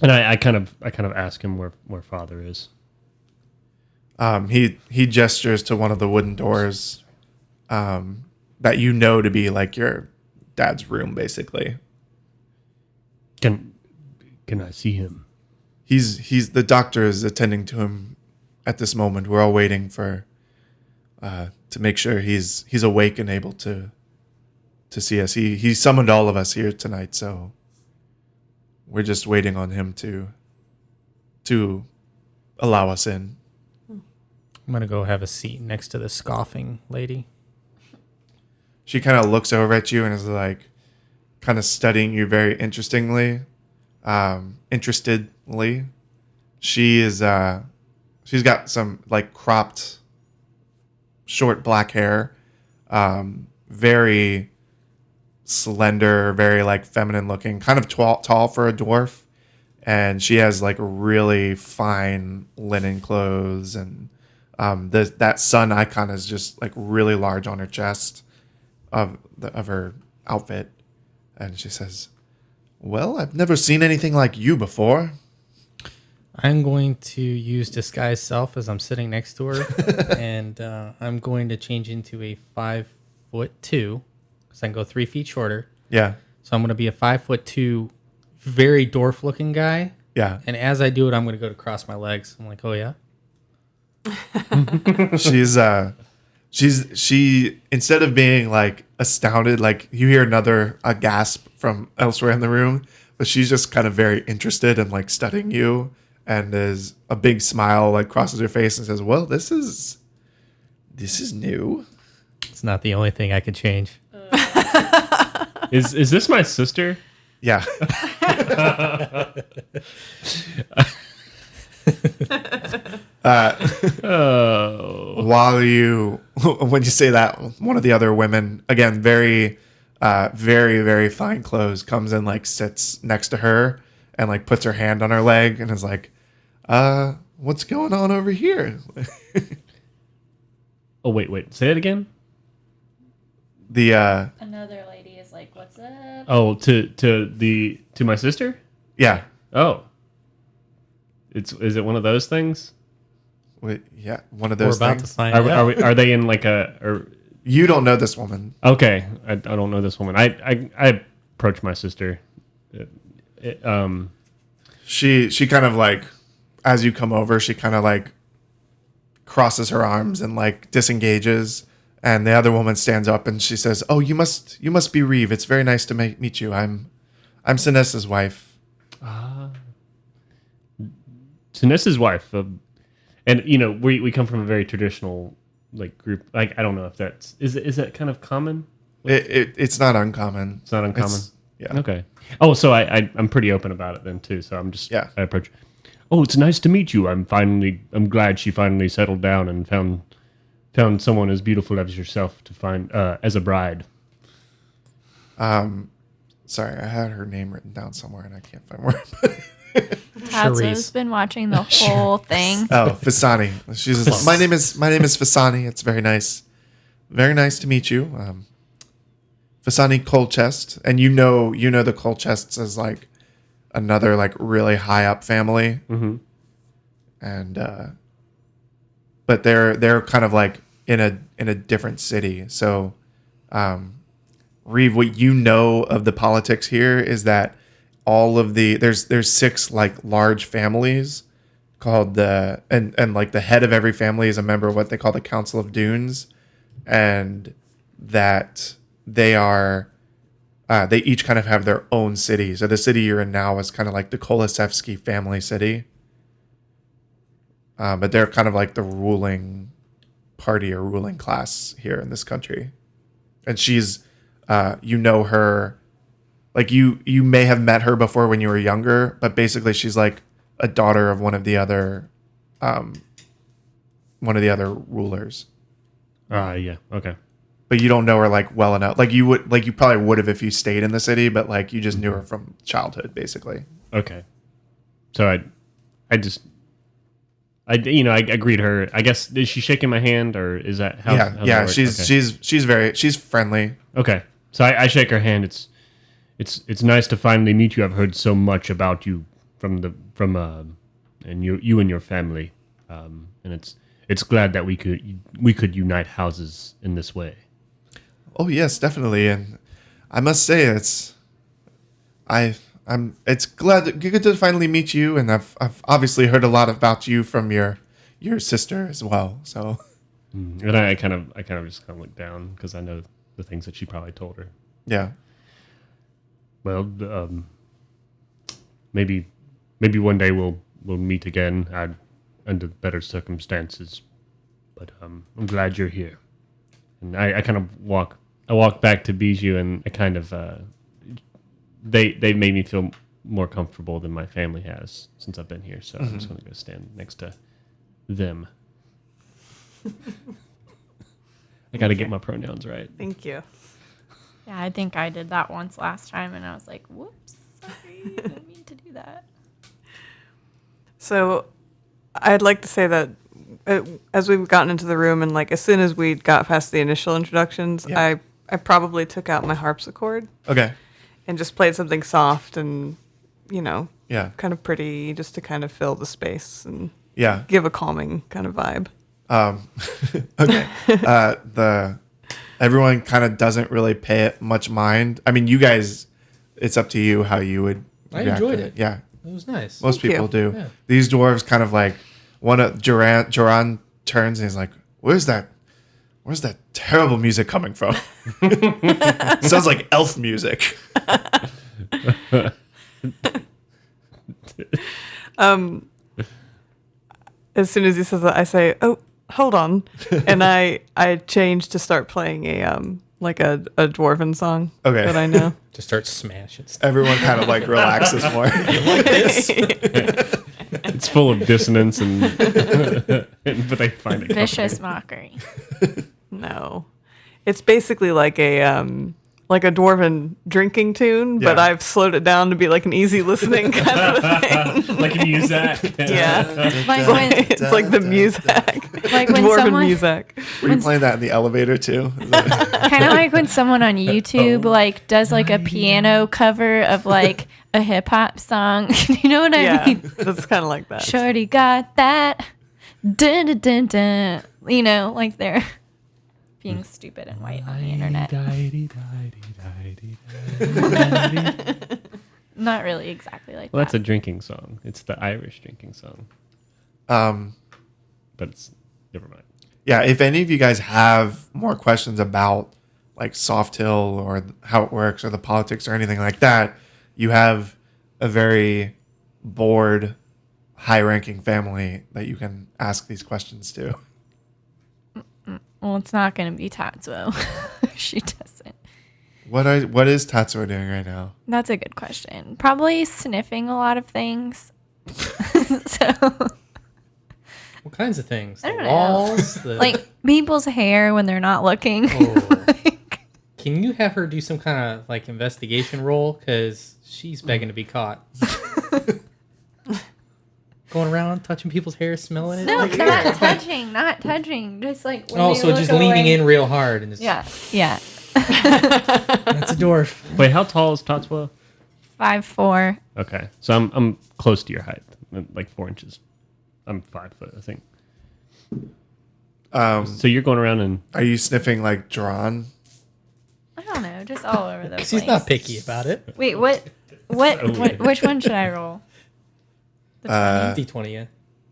And I kind of ask him where father is. He gestures to one of the wooden doors that you know to be like your dad's room, basically. Can I see him? He's the doctor is attending to him at this moment. We're all waiting for to make sure he's awake and able to see us. He summoned all of us here tonight, so we're just waiting on him to allow us in. I'm gonna go have a seat next to the scoffing lady. She kind of looks over at you and is like, kind of studying you very interestedly. She is she's got some like cropped short black hair, very slender, very like feminine looking, kind of tall for a dwarf, and she has like really fine linen clothes, and that sun icon is just like really large on her chest of her outfit. And she says, "Well, I've never seen anything like you before." I'm going to use disguise self as I'm sitting next to her, and I'm going to change into a 5'2", because I can go 3 feet shorter. Yeah. So I'm going to be a 5'2", very dwarf looking guy. Yeah. And as I do it, I'm going to go to cross my legs. I'm like, oh yeah. She instead of being like astounded, like you hear a gasp from elsewhere in the room, but she's just kind of very interested in like studying you, and there's a big smile like crosses her face and says, "Well, this is new." It's not the only thing I could change. Is this my sister? Yeah. Oh. When you say that, one of the other women, again, very very, very fine clothes, comes and like sits next to her and like puts her hand on her leg and is like, what's going on over here? Oh, wait. Say it again. The Another lady is like, "What's up?" Oh, to my sister? yeah. Oh. Is it one of those things? Wait, yeah, one of We're those about things. to find out. Are they in like a You don't know this woman. okay, I don't know this woman. I approach my sister. She kind of like, as you come over, she kind of like crosses her arms and like disengages, and the other woman stands up and she says, "Oh, you must be Reeve. It's very nice to meet you. I'm Sinessa's wife." Sinessa's wife, and you know we come from a very traditional like group. Like I don't know if that's is that kind of common? It's not uncommon. It's not uncommon. Yeah. Okay. Oh, so I'm pretty open about it then too. So I'm just Yeah. I approach. Oh, it's nice to meet you. I'm glad she finally settled down and found someone as beautiful as yourself to find as a bride. Sorry, I had her name written down somewhere and I can't find where. Tatsuo's Charisse. been watching the whole thing. Oh, Fasani. She's just, my name is Fasani. It's very nice to meet you. Fasani Colchest, and you know the Colchests as like another like really high up family, and but they're kind of like in a different city. So, Reeve, what you know of the politics here is that all of there's 6 like large families called and like the head of every family is a member of what they call the Council of Dunes, and that they are they each kind of have their own city. So the city you're in now is kind of like the Kolosevsky family city, but they're kind of like the ruling party or ruling class here in this country. And she's you know her, like you may have met her before when you were younger, but basically she's like a daughter of one of the other rulers. Yeah. Okay. But you don't know her like well enough. Like you probably would have if you stayed in the city, but like you just knew her from childhood, basically. Okay. So I greet her. I guess is she shaking my hand or is that how? Yeah, how's yeah. that work? She's friendly. Okay. So I shake her hand. It's nice to finally meet you. I've heard so much about you from and you and your family, and it's glad that we could unite houses in this way. Oh yes, definitely. And I must say it's good to finally meet you. And I've obviously heard a lot about you from your sister as well. So. And I kind of just kind of look down because I know the things that she probably told her. Yeah. Well, maybe one day we'll meet again under better circumstances. But I'm glad you're here. And I kind of walk back to Bijou, and I kind of they made me feel more comfortable than my family has since I've been here. So I'm just going to go stand next to them. I got to get my pronouns right. Thank you. Yeah, I think I did that once last time, and I was like, "Whoops, sorry, I didn't mean to do that." So I'd like to say that as we've gotten into the room and like as soon as we got past the initial introductions, Yeah. I probably took out my harpsichord Okay. and just played something soft and, you know, Yeah. kind of pretty just to kind of fill the space and Yeah. give a calming kind of vibe. Okay. Everyone kind of doesn't really pay it much mind. I mean, you guys, it's up to you how you would. I react enjoyed to it. Yeah. It was nice. Most Thank people you. do. Yeah. These dwarves kind of like Joran turns and he's like, Where's that terrible music coming from? Sounds like elf music. As soon as he says that, I say, "Oh, hold on," and I change to start playing a like a dwarven song Okay. that I know. To start smashing stuff. Everyone kind of like relaxes more. Like this. It's full of dissonance and but they find it Vicious mockery. No, it's basically like a like a dwarven drinking tune, but Yeah. I've slowed it down to be like an easy listening kind of a thing. Like a music. Yeah. Like when, It's like the music. like when Dwarven someone, music. Were you playing that in the elevator too? Is that- kind of like when someone on YouTube like does like a piano cover of like a hip hop song. You know what I Yeah. mean? That's kind of like that. Shorty got that. Dun, dun, dun, dun. You know, like they're being stupid and white on the internet. Not really exactly like Well, that's that. a drinking song. It's the Irish drinking song. But it's never mind. Yeah, if any of you guys have more questions about like Soft Hill or how it works or the politics or anything like that, you have a very bored, high-ranking family that you can ask these questions to. Well, it's not going to be Tatsuo. She doesn't. What is Tatsuo doing right now? That's a good question. Probably sniffing a lot of things. So, What kinds of things? I The don't know. walls? The, like people's hair when they're not looking. Oh. Like, Can you have her do some kind of like investigation role? Because she's begging to be caught. Going around touching people's hair, smelling it. no, Like, not touching, not touching. Just like when oh, they so look just leaning away. in real hard and just Yeah, yeah. that's a dwarf. Wait, how tall is Tatsuo? 5'4". Okay, so I'm close to your height, like 4 inches. I'm 5 foot, I think. So you're going around and Are you sniffing like drawn? I don't know, just all over the place. She's not picky about it. Wait, what? Which one should I roll? D20, yeah.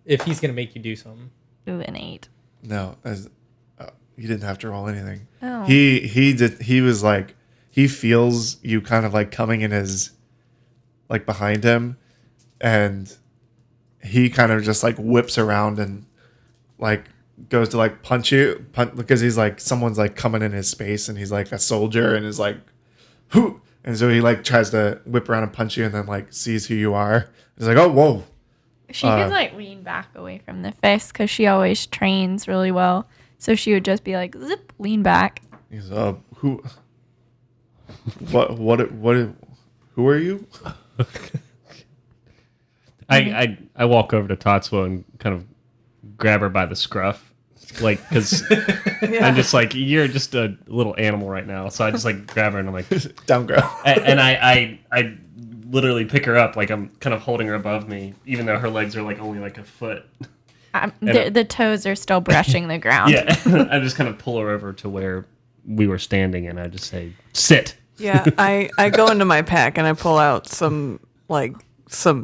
If he's gonna make you do something. Ooh, an 8. No, you didn't have to roll anything. Oh. He did. He was like, he feels you kind of like coming in his, like behind him, and he kind of just like whips around and like goes to like punch because he's like someone's like coming in his space and he's like a soldier and is like, who, and so he like tries to whip around and punch you and then like sees who you are. He's like, oh whoa. She could like lean back away from the fist because she always trains really well. So she would just be like, zip, lean back. He's who? What? Who are you? I walk over to Tatsuo and kind of grab her by the scruff, like because I'm just like, you're just a little animal right now. So I just like grab her and I'm like, Down, girl. and I literally pick her up, like I'm kind of holding her above me, even though her legs are like only like a foot. The toes are still brushing the ground. Yeah, I just kind of pull her over to where we were standing, and I just say, "Sit." Yeah, I go into my pack and I pull out some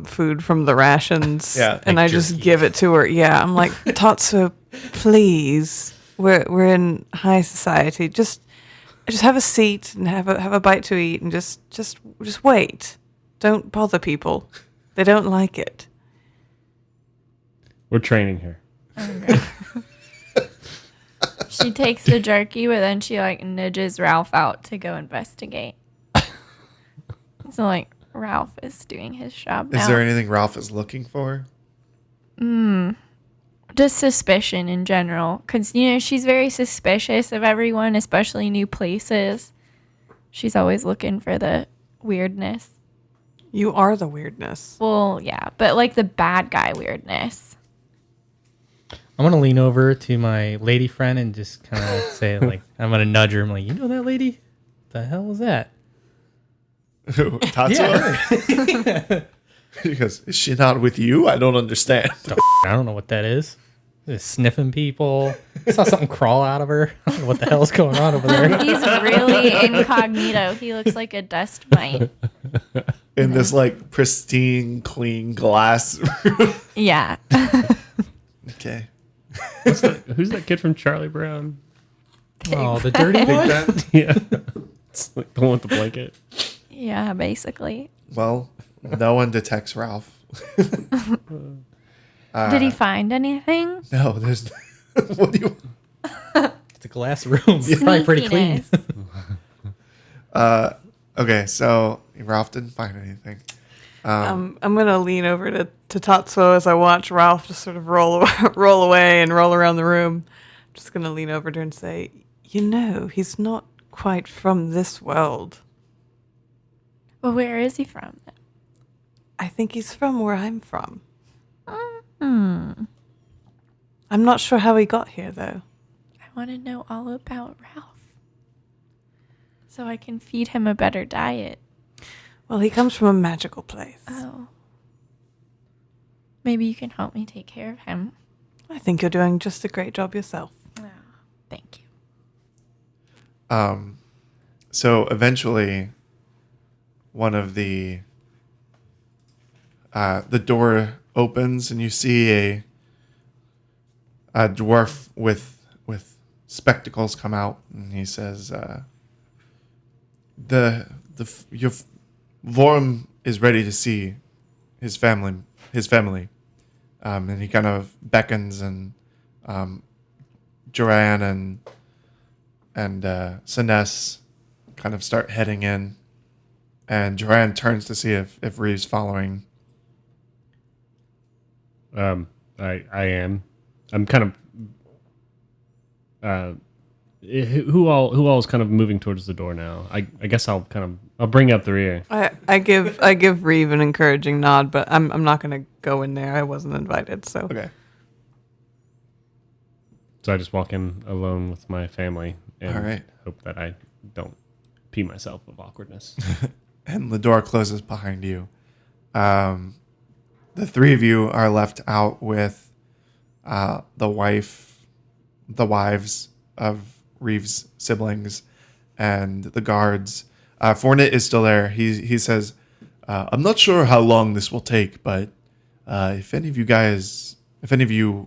food from the rations. Yeah, and like I just jerky. give it to her. Yeah, I'm like, Tatsuo, please, we're in high society. Just have a seat and have a bite to eat, and just wait. Don't bother people. They don't like it. We're training her. She takes the jerky, but then she like nudges Ralph out to go investigate. So like Ralph is doing his job now. Is there anything Ralph is looking for? Just suspicion in general, because she's very suspicious of everyone, especially new places. She's always looking for the weirdness. You are the weirdness. Well, yeah, but like the bad guy weirdness. I'm gonna lean over to my lady friend and just kind of say, like, I'm gonna nudge her. I'm like, you know that lady? The hell was that? Tatsuo? He goes, is she not with you? I don't understand. I don't know what that is. Just sniffing people. I saw something crawl out of her. I don't know what the hell's going on over there. He's really incognito. He looks like a dust mite. In this like pristine, clean glass room. Yeah. Okay. Who's that kid from Charlie Brown? Oh, the dirty one? Yeah, it's like the one with the blanket. Yeah, basically. Well, no one detects Ralph. Did he find anything? No, there's. What do you? It's a glass room. It's probably pretty clean. Sneakiness. Okay, so Ralph didn't find anything. I'm gonna lean over to Tatsuo as I watch Ralph just sort of roll away and roll around the room. I'm just gonna lean over to her and say, he's not quite from this world. Well, where is he from? I think he's from where I'm from. Hmm. I'm not sure how he got here, though. I want to know all about Ralph, so I can feed him a better diet. Well, he comes from a magical place. Oh. Maybe you can help me take care of him. I think you're doing just a great job yourself. Oh, thank you. So eventually, one of the door opens and you see a dwarf with spectacles come out, and he says, your Vorm is ready to see his family." And he kind of beckons, and Joanne and Sinnes kind of start heading in, and Joanne turns to see if Reeve's following. I am. I'm kind of. Who all is kind of moving towards the door now? I guess I'll bring up the rear. I give Reeve an encouraging nod, but I'm not going to go in there. I wasn't invited, so. Okay. So I just walk in alone with my family and All right. hope that I don't pee myself of awkwardness. And the door closes behind you. The three of you are left out with the wives of Reeve's siblings and the guards. Fournette is still there. He says, "I'm not sure how long this will take, but if any of you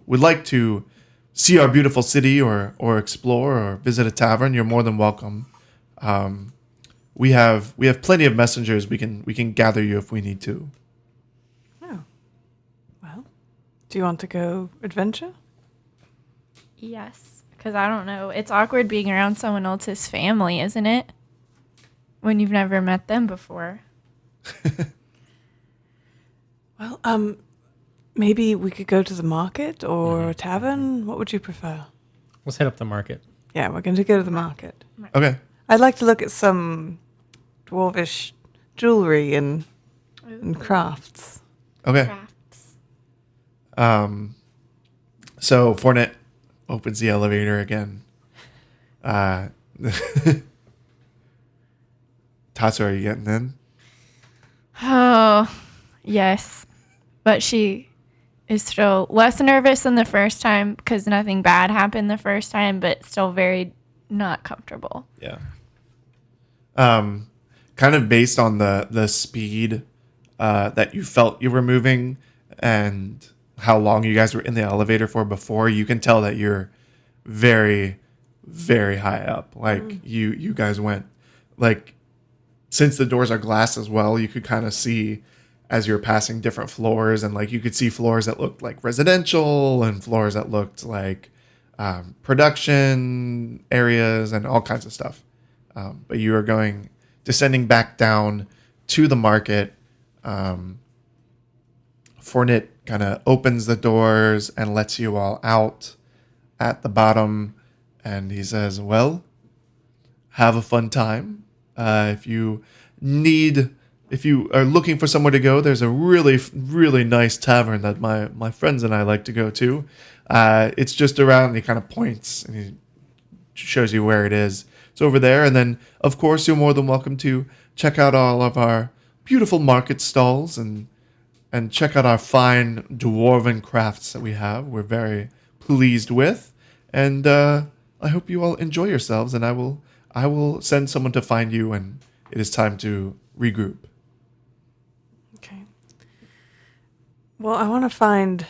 would like to see our beautiful city or explore or visit a tavern, you're more than welcome. We have plenty of messengers. We can gather you if we need to." Oh. Well, do you want to go adventure? Yes, because I don't know. It's awkward being around someone else's family, isn't it? When you've never met them before. Well, maybe we could go to the market or a tavern. What would you prefer? Let's head up the market. Yeah, we're going to go to the market. Okay. I'd like to look at some dwarvish jewelry and crafts. Okay. Crafts. So Fournette opens the elevator again. Tatsuo, are you getting in? Oh, yes. But she is still less nervous than the first time because nothing bad happened the first time, but still very not comfortable. Yeah. Kind of based on the speed that you felt you were moving and how long you guys were in the elevator for before, you can tell that you're very, very high up. Like you guys went, like, since the doors are glass as well, you could kind of see as you're passing different floors, and like you could see floors that looked like residential and floors that looked like production areas and all kinds of stuff. But you are descending back down to the market. Fournette kind of opens the doors and lets you all out at the bottom, and he says, "Well, have a fun time. If you are looking for somewhere to go, there's a really, really nice tavern that my friends and I like to go to. It's just around," and he kind of points and he shows you where it is. It's over there. And then, of course, you're more than welcome to check out all of our beautiful market stalls and check out our fine dwarven crafts that we have. We're very pleased with. And I hope you all enjoy yourselves, and I will send someone to find you when it is time to regroup. Okay. Well, I want to find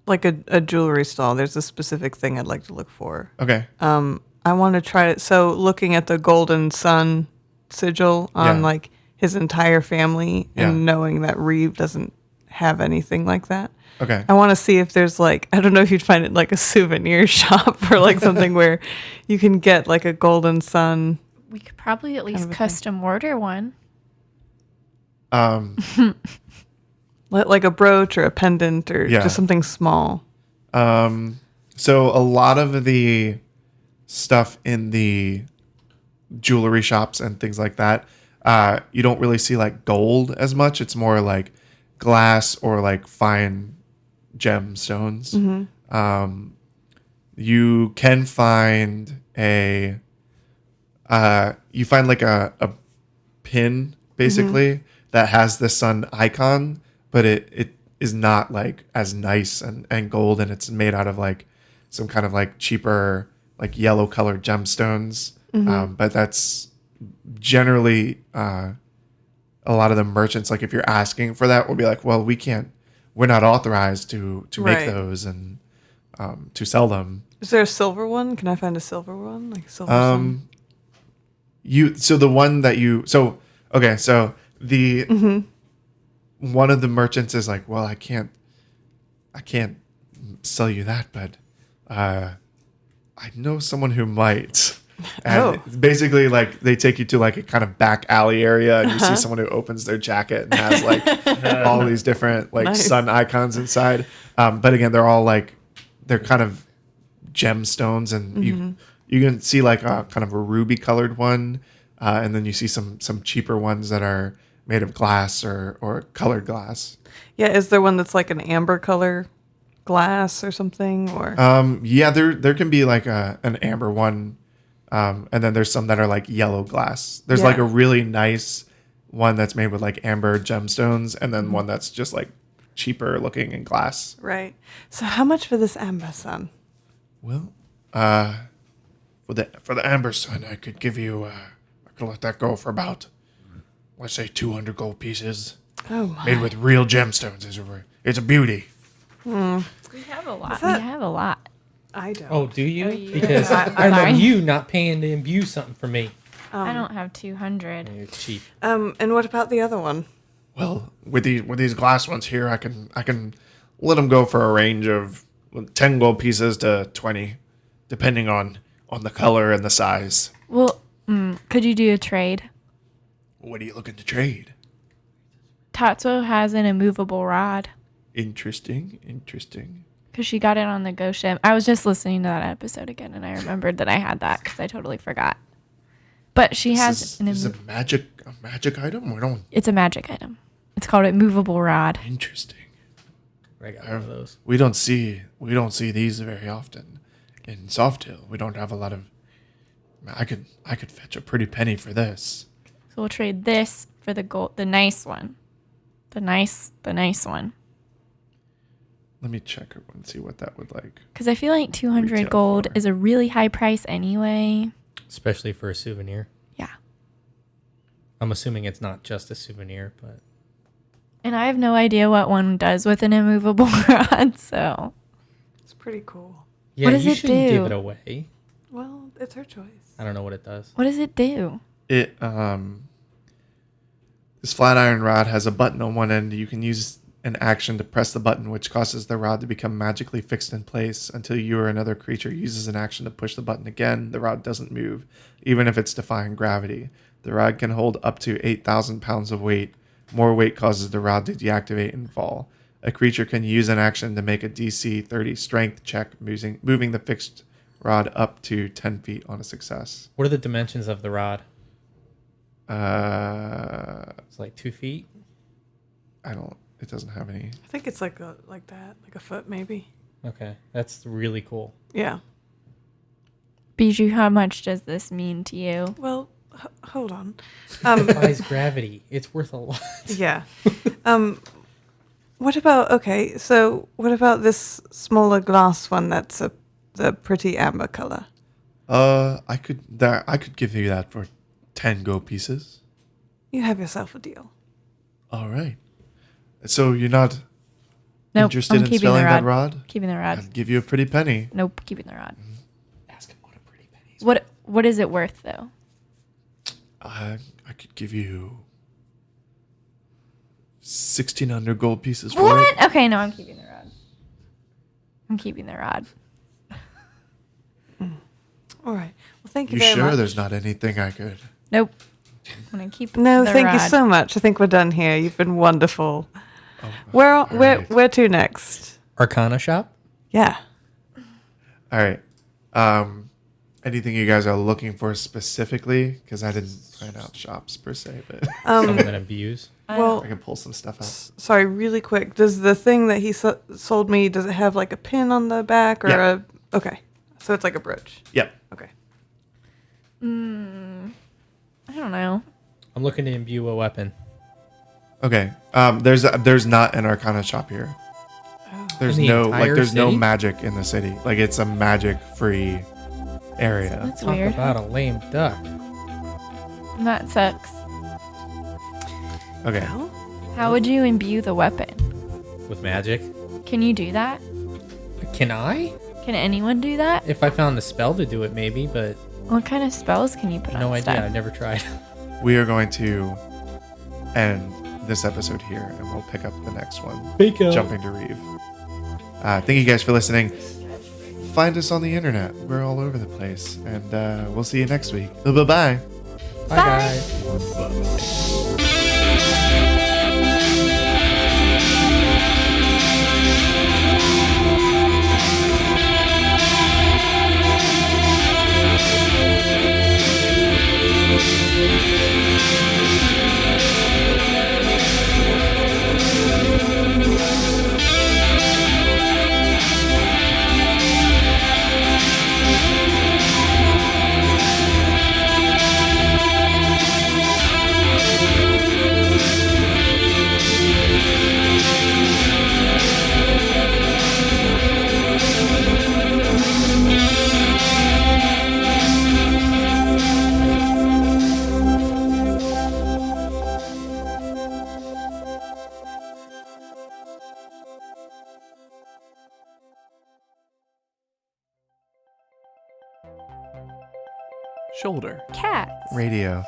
like a jewelry stall. There's a specific thing I'd like to look for. Okay. I want to try it. So looking at the golden sun sigil on like his entire family and knowing that Reeve doesn't have anything like that. Okay. I want to see if there's like, I don't know if you'd find it like a souvenir shop or like something where you can get like a golden sun. We could probably at least custom order one. Like a brooch or a pendant or just something small. So a lot of the stuff in the jewelry shops and things like that, you don't really see like gold as much. It's more like glass or like fine gemstones. You can find you find like a pin basically that has the sun icon, but it is not like as nice and gold, and it's made out of like some kind of like cheaper like yellow colored gemstones. But that's generally a lot of the merchants, like if you're asking for that, will be like, well, we're not authorized to make Right. those and to sell them. Is there a silver one? Can I find a silver one? Like a silver sun? The one that so the one of the merchants is like, well, I can't sell you that, but I know someone who might. And it's basically like they take you to like a kind of back alley area, and you see someone who opens their jacket and has like all these different like Nice. sun icons inside. But again, they're all like they're kind of gemstones, and you can see like a kind of a ruby colored one, and then you see some cheaper ones that are made of glass or colored glass. Yeah, is there one that's like an amber color glass or something? Or Yeah, there can be like an amber one, and then there's some that are like yellow glass. There's like Yeah. a really nice one that's made with like amber gemstones, and then one that's just like cheaper looking in glass. right. So how much for this amber sun? Well, for the amber sun, I could give you I could let that go for about, let's say, 200 gold pieces, Oh my. made with real gemstones. It's a beauty. We have a lot. We have a lot. I don't. Oh, do you? Oh, you- Because I- I know sorry. you not paying to imbue something for me. I don't have 200. You're cheap. And what about the other one? Well, with these glass ones here, I can let them go for a range of 10 gold pieces to 20, depending on the color and the size. Well, could you do a trade? What are you looking to trade? Tatsuo has an immovable rod Interesting. because she got it on the ghost ship. I was just listening to that episode again, and I remembered that I had that because I totally forgot. But she has Is a magic item? We don't. it's a magic item. It's called a movable rod. Interesting. I got one of those. We don't see these very often in Soft Hill. We don't have a lot of. I could fetch a pretty penny for this. So we'll trade this for the gold, the nice one, the nice one. Let me check and see what that would like. Because I feel like 200 Retail gold for. is a really high price anyway. Especially for a souvenir. Yeah. I'm assuming it's not just a souvenir, but And I have no idea what one does with an immovable rod, so. It's pretty cool. yeah, does you it shouldn't give do? it away. Well, it's her choice. I don't know what it does. What does it do? It this flat iron rod has a button on one end. You can use an action to press the button, which causes the rod to become magically fixed in place until you or another creature uses an action to push the button again. The rod doesn't move, even if it's defying gravity. The rod can hold up to 8,000 pounds of weight. More weight causes the rod to deactivate and fall. A creature can use an action to make a DC 30 strength check, moving the fixed rod up to 10 feet on a success. What are the dimensions of the rod? It's It's like 2 feet. It doesn't have any. I think it's like that, like a foot maybe. Okay, that's really cool. Yeah. Bijou, how much does this mean to you? Well, hold on. Defies gravity. It's worth a lot. Yeah. What about this smaller glass one that's the pretty amber color? I could give you that for 10 gold pieces. You have yourself a deal. All right. So you're not Nope, interested I'm in keeping selling the that rod. rod? Keeping the rod. I'd give you a pretty penny. Nope, keeping the rod. Ask him what a pretty penny is. What is it worth though? I could give you 1,600 gold pieces for it. What? Okay, no, I'm keeping the rod. I'm keeping the rod. All right. Well, thank you You very sure much. there's not anything I could? Nope. I'm gonna keep No, the thank you rod. so much. I think we're done here. You've been wonderful. Oh, Where to next? Arcana shop? Yeah. All right. anything you guys are looking for specifically? Because I didn't find out shops per se, but Someone that imbues. Well, I can pull some stuff out. sorry, really quick. Does the thing that he sold me, does it have like a pin on the back or Yeah. Okay. So it's like a brooch. Yep. Okay. I don't know. I'm looking to imbue a weapon. Okay. There's not an Arcana shop here. There's In the no entire there's no city? magic in the city. Like it's a magic free area. That's Talk weird. about a lame duck. That sucks. Okay. How would you imbue the weapon? With magic. Can you do that? Can I? Can anyone do that? If I found the spell to do it, maybe, but What kind of spells can you put on no idea. stuff? I've never tried. We are going to end this episode here, and we'll pick up the next one. Jumping to Reeve. Thank you guys for listening. Find us on the internet. We're all over the place, and we'll see you next week. Bye bye. Bye, guys. Shoulder. Cats. Radio.